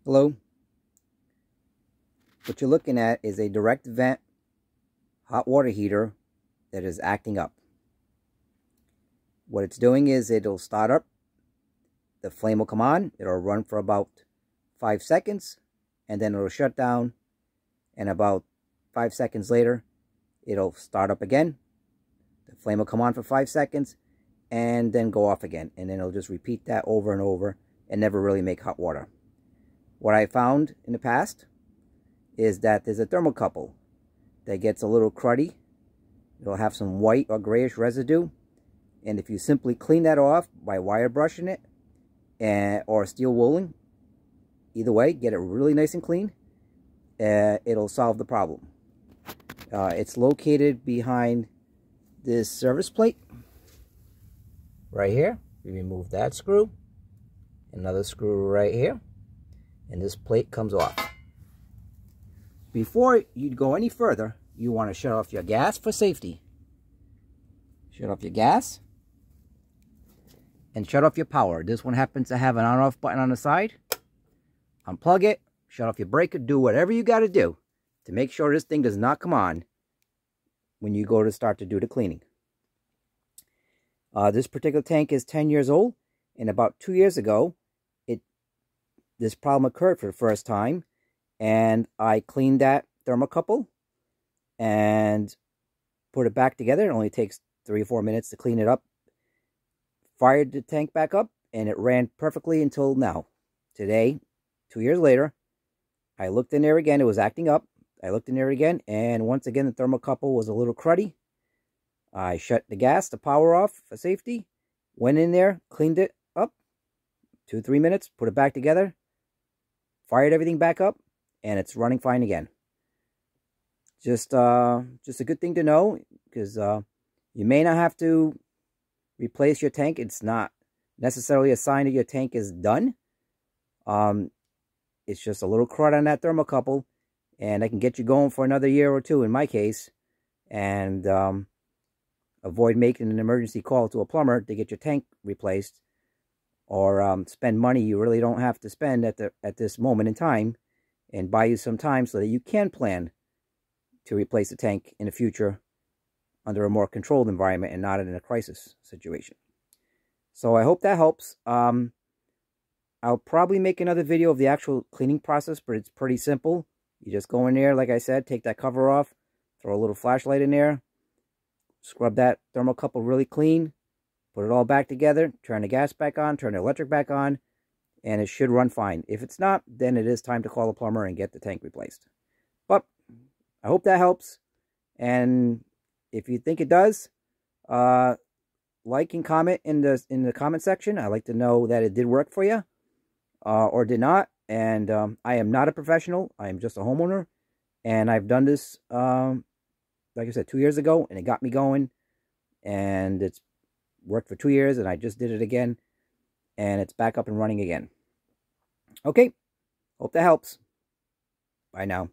Hello. What you're looking at is a direct vent hot water heater that is acting up. What it's doing is it'll start up, the flame will come on, it'll run for about 5 seconds, and then it'll shut down, and about 5 seconds later it'll start up again. The flame will come on for 5 seconds and then go off again, and then it'll just repeat that over and over and never really make hot water. What I found in the past is that there's a thermocouple that gets a little cruddy. It'll have some white or grayish residue, and if you simply clean that off by wire brushing it or steel wooling, either way, get it really nice and clean, it'll solve the problem. It's located behind this service plate right here. We remove that screw, another screw right here, and this plate comes off. Before you go any further, you want to shut off your gas for safety. Shut off your gas and shut off your power. This one happens to have an on-off button on the side. Unplug it, shut off your breaker, do whatever you got to do to make sure this thing does not come on when you go to start to do the cleaning. This particular tank is 10 years old, and about 2 years ago, this problem occurred for the first time, and I cleaned that thermocouple and put it back together. It only takes 3 or 4 minutes to clean it up. Fired the tank back up, and it ran perfectly until now. Today, 2 years later, I looked in there again. It was acting up. I looked in there again, and once again, the thermocouple was a little cruddy. I shut the gas, the power off for safety, went in there, cleaned it up, 2 or 3 minutes, put it back together, fired everything back up, and it's running fine again. Just a good thing to know, because you may not have to replace your tank. It's not necessarily a sign that your tank is done. It's just a little crud on that thermocouple, and I can get you going for another year or two in my case, and avoid making an emergency call to a plumber to get your tank replaced, or spend money you really don't have to spend at this moment in time, and buy you some time so that you can plan to replace the tank in the future under a more controlled environment and not in a crisis situation. So I hope that helps. I'll probably make another video of the actual cleaning process, but it's pretty simple. You just go in there, like I said, take that cover off, throw a little flashlight in there, scrub that thermocouple really clean, put it all back together, turn the gas back on, turn the electric back on, and it should run fine. If it's not, then it is time to call a plumber and get the tank replaced. But I hope that helps. And if you think it does, like and comment in the comment section. I'd like to know that it did work for you or did not. And I am not a professional. I am just a homeowner. And I've done this, like I said, 2 years ago, and it got me going. And it's worked for 2 years, and I just did it again. And it's back up and running again. Okay, hope that helps. Bye now.